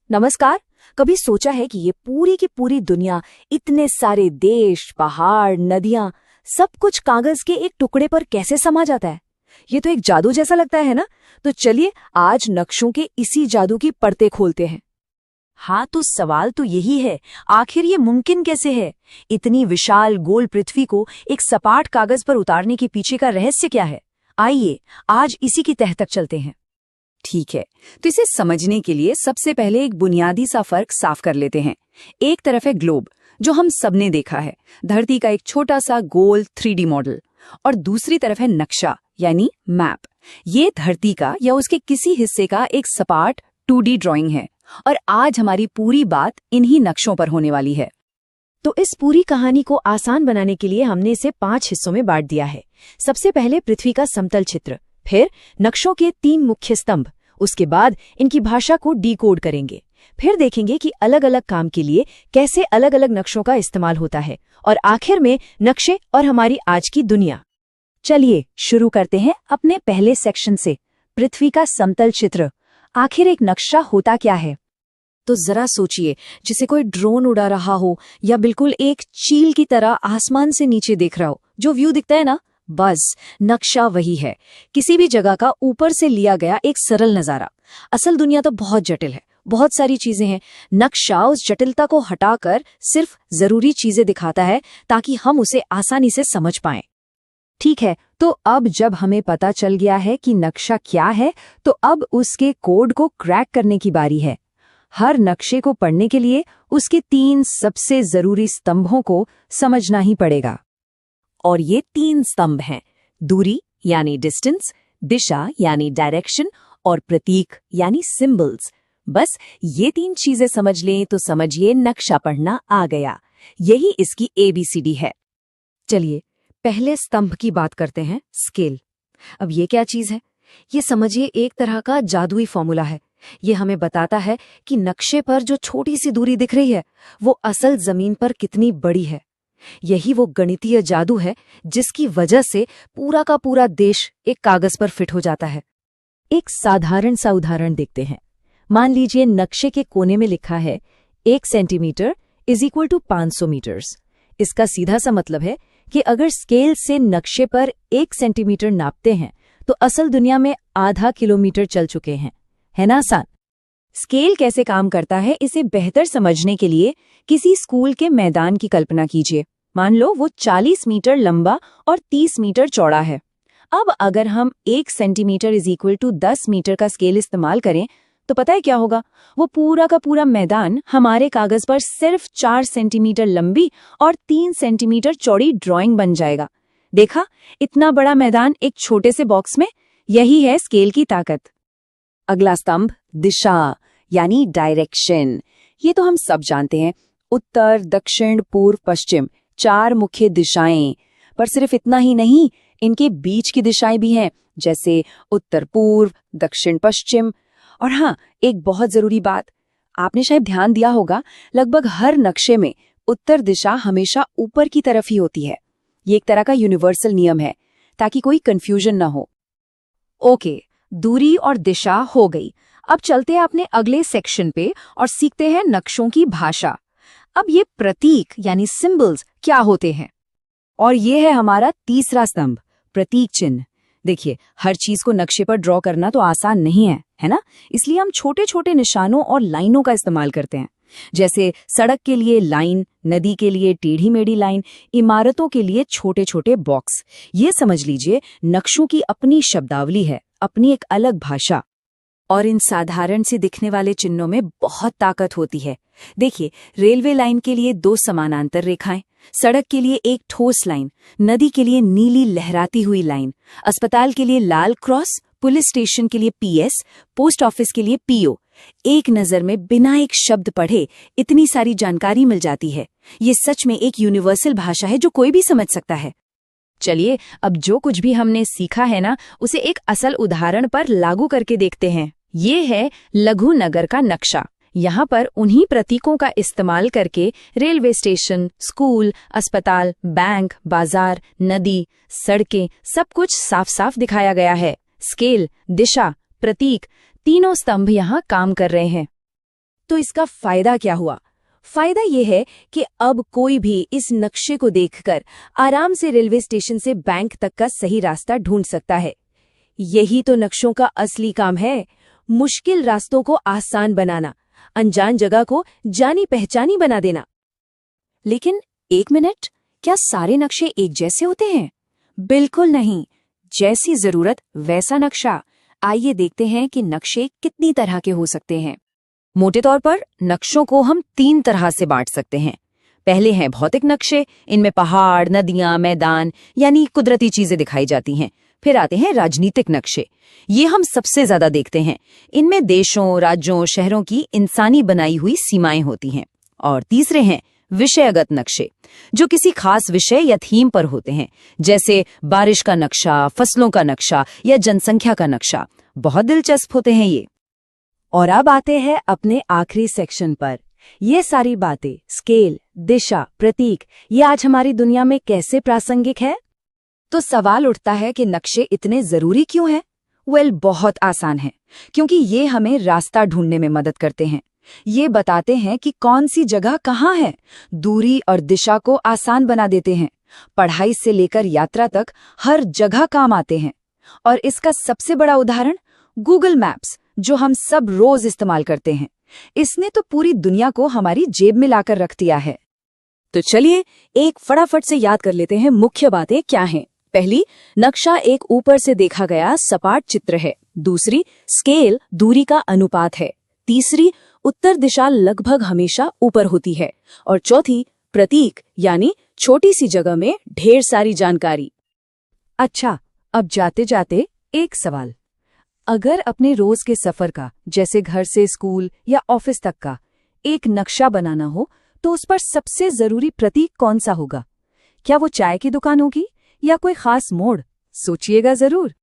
नमस्कार। कभी सोचा है कि ये पूरी की पूरी दुनिया, इतने सारे देश, पहाड़, नदियां, सब कुछ कागज के एक टुकड़े पर कैसे समा जाता है? ये तो एक जादू जैसा लगता है ना? तो चलिए आज नक्शों के इसी जादू की परतें खोलते हैं। हाँ, तो सवाल तो यही है, आखिर ये मुमकिन कैसे है? इतनी विशाल गोल पृथ्वी को एक सपाट कागज पर उतारने के पीछे का रहस्य क्या है? आइए आज इसी की तह तक चलते हैं। ठीक है, तो इसे समझने के लिए सबसे पहले एक बुनियादी सा फर्क साफ कर लेते हैं। एक तरफ है ग्लोब, जो हम सबने देखा है, धरती का एक छोटा सा गोल 3D मॉडल, और दूसरी तरफ है नक्शा यानी मैप। ये धरती का या उसके किसी हिस्से का एक सपाट 2D ड्राइंग है, और आज हमारी पूरी बात इन्हीं नक्शों पर होने वाली है। तो इस पूरी कहानी को आसान बनाने के लिए हमने इसे 5 हिस्सों में बांट दिया है। सबसे पहले पृथ्वी का समतल चित्र, फिर नक्शों के 3 मुख्य स्तंभ, उसके बाद इनकी भाषा को डिकोड करेंगे, फिर देखेंगे कि अलग अलग काम के लिए कैसे अलग अलग नक्शों का इस्तेमाल होता है, और आखिर में नक्शे और हमारी आज की दुनिया। चलिए शुरू करते हैं अपने पहले सेक्शन से, पृथ्वी का समतल चित्र। आखिर एक नक्शा होता क्या है? तो जरा सोचिए, जिसे कोई ड्रोन उड़ा रहा हो या बिल्कुल एक चील की तरह आसमान से नीचे देख रहा हो, जो व्यू दिखता है ना, बस नक्शा वही है। किसी भी जगह का ऊपर से लिया गया एक सरल नजारा। असल दुनिया तो बहुत जटिल है, बहुत सारी चीजें हैं। नक्शा उस जटिलता को हटाकर सिर्फ जरूरी चीजें दिखाता है ताकि हम उसे आसानी से समझ पाएं। ठीक है, तो अब जब हमें पता चल गया है कि नक्शा क्या है, तो अब उसके कोड को क्रैक करने की बारी है। हर नक्शे को पढ़ने के लिए उसके 3 सबसे जरूरी स्तंभों को समझना ही पड़ेगा। और ये 3 स्तंभ हैं: दूरी यानी डिस्टेंस, दिशा यानी डायरेक्शन, और प्रतीक यानी सिंबल्स। बस ये 3 चीजें समझ लें तो समझिए नक्शा पढ़ना आ गया। यही इसकी ABCD है। चलिए पहले स्तंभ की बात करते हैं, स्केल। अब ये क्या चीज है? ये समझिए एक तरह का जादुई फॉर्मूला है। ये हमें बताता है कि नक्शे पर जो छोटी सी दूरी दिख रही है, वो असल जमीन पर कितनी बड़ी है। यही वो गणितीय जादू है जिसकी वजह से पूरा का पूरा देश एक कागज पर फिट हो जाता है। एक साधारण सा उदाहरण देखते हैं। मान लीजिए नक्शे के कोने में लिखा है 1 सेंटीमीटर = 500 मीटर्स। इसका सीधा सा मतलब है कि अगर स्केल से नक्शे पर 1 सेंटीमीटर नापते हैं तो असल दुनिया में आधा किलोमीटर चल चुके हैं। है ना आसान? स्केल कैसे काम करता है, इसे बेहतर समझने के लिए किसी स्कूल के मैदान की कल्पना कीजिए। मान लो वो 40 मीटर लंबा और 30 मीटर चौड़ा है। अब अगर हम 1 सेंटीमीटर = 10 मीटर का स्केल इस्तेमाल करें तो पता है क्या होगा? वो पूरा का पूरा मैदान हमारे कागज पर सिर्फ 4 सेंटीमीटर लंबी और 3 सेंटीमीटर चौड़ी ड्राइंग बन जाएगा। देखा, इतना बड़ा मैदान एक छोटे से बॉक्स में। यही है स्केल की ताकत। अगला स्तंभ, दिशा यानी डायरेक्शन। ये तो हम सब जानते हैं, उत्तर, दक्षिण, पूर्व, पश्चिम, 4 मुख्य दिशाएं। पर सिर्फ इतना ही नहीं, इनके बीच की दिशाएं भी हैं, जैसे उत्तर पूर्व, दक्षिण पश्चिम। और हाँ, एक बहुत जरूरी बात, आपने शायद ध्यान दिया होगा, लगभग हर नक्शे में उत्तर दिशा हमेशा ऊपर की तरफ ही होती है। ये एक तरह का यूनिवर्सल नियम है, ताकि कोई कंफ्यूजन ना हो। ओके, दूरी और दिशा हो गई। अब चलते हैं अपने अगले सेक्शन पे और सीखते हैं नक्शों की भाषा। अब ये प्रतीक यानी सिंबल्स क्या होते हैं? और ये है हमारा तीसरा स्तंभ, प्रतीक चिन्ह। देखिए, हर चीज को नक्शे पर ड्रॉ करना तो आसान नहीं है ना? इसलिए हम छोटे छोटे निशानों और लाइनों का इस्तेमाल करते हैं। जैसे सड़क के लिए लाइन, नदी के लिए टेढ़ी मेढ़ी लाइन, इमारतों के लिए छोटे छोटे बॉक्स। ये समझ लीजिए नक्शों की अपनी शब्दावली है, अपनी एक अलग भाषा। और इन साधारण से दिखने वाले चिन्हों में बहुत ताकत होती है। देखिए, रेलवे लाइन के लिए 2 समानांतर रेखाएं, सड़क के लिए एक ठोस लाइन, नदी के लिए नीली लहराती हुई लाइन, अस्पताल के लिए लाल क्रॉस, पुलिस स्टेशन के लिए PS, पोस्ट ऑफिस के लिए PO। एक नजर में बिना एक शब्द पढ़े इतनी सारी जानकारी मिल जाती है। ये सच में एक यूनिवर्सल भाषा है जो कोई भी समझ सकता है। चलिए, अब जो कुछ भी हमने सीखा है ना, उसे एक असल उदाहरण पर लागू करके देखते हैं। ये है लघु नगर का नक्शा। यहाँ पर उन्हीं प्रतीकों का इस्तेमाल करके रेलवे स्टेशन, स्कूल, अस्पताल, बैंक, बाजार, नदी, सड़कें, सब कुछ साफ साफ दिखाया गया है। स्केल, दिशा, प्रतीक, तीनों स्तंभ यहाँ काम कर रहे हैं। तो इसका फायदा क्या हुआ? फायदा ये है कि अब कोई भी इस नक्शे को देखकर आराम से रेलवे स्टेशन से बैंक तक का सही रास्ता ढूंढ सकता है। यही तो नक्शों का असली काम है, मुश्किल रास्तों को आसान बनाना, अनजान जगह को जानी पहचानी बना देना। लेकिन एक मिनट, क्या सारे नक्शे एक जैसे होते हैं? बिल्कुल नहीं। जैसी जरूरत वैसा नक्शा। आइए देखते हैं कि नक्शे कितनी तरह के हो सकते हैं। मोटे तौर पर नक्शों को हम 3 तरह से बांट सकते हैं। पहले हैं भौतिक नक्शे, इनमें पहाड़, नदियां, मैदान यानी कुदरती चीजें दिखाई जाती हैं। फिर आते हैं राजनीतिक नक्शे, ये हम सबसे ज्यादा देखते हैं। इनमें देशों, राज्यों, शहरों की इंसानी बनाई हुई सीमाएं होती हैं। और तीसरे हैं विषयगत नक्शे, जो किसी खास विषय या थीम पर होते हैं, जैसे बारिश का नक्शा, फसलों का नक्शा या जनसंख्या का नक्शा। बहुत दिलचस्प होते हैं ये। और अब आते हैं अपने आखिरी सेक्शन पर। ये सारी बातें, स्केल, दिशा, प्रतीक, ये आज हमारी दुनिया में कैसे प्रासंगिक है? तो सवाल उठता है कि नक्शे इतने जरूरी क्यों हैं? बहुत आसान है, क्योंकि ये हमें रास्ता ढूंढने में मदद करते हैं। ये बताते हैं कि कौन सी जगह कहाँ है, दूरी और दिशा को आसान बना देते हैं। पढ़ाई से लेकर यात्रा तक हर जगह काम आते हैं। और इसका सबसे बड़ा उदाहरण गूगल मैप्स, जो हम सब रोज इस्तेमाल करते हैं। इसने तो पूरी दुनिया को हमारी जेब में लाकर रख दिया है। तो चलिए एक फटाफट से याद कर लेते हैं मुख्य बातें क्या हैं। पहली, नक्शा एक ऊपर से देखा गया सपाट चित्र है। दूसरी, स्केल दूरी का अनुपात है। तीसरी, उत्तर दिशा लगभग हमेशा ऊपर होती है। और चौथी, प्रतीक यानी छोटी सी जगह में ढेर सारी जानकारी। अच्छा, अब जाते जाते एक सवाल। अगर अपने रोज के सफर का, जैसे घर से स्कूल या ऑफिस तक का, एक नक्शा बनाना हो, तो उस पर सबसे जरूरी प्रतीक कौन सा होगा? क्या वो चाय की दुकान होगी या कोई खास मोड़? सोचिएगा जरूर।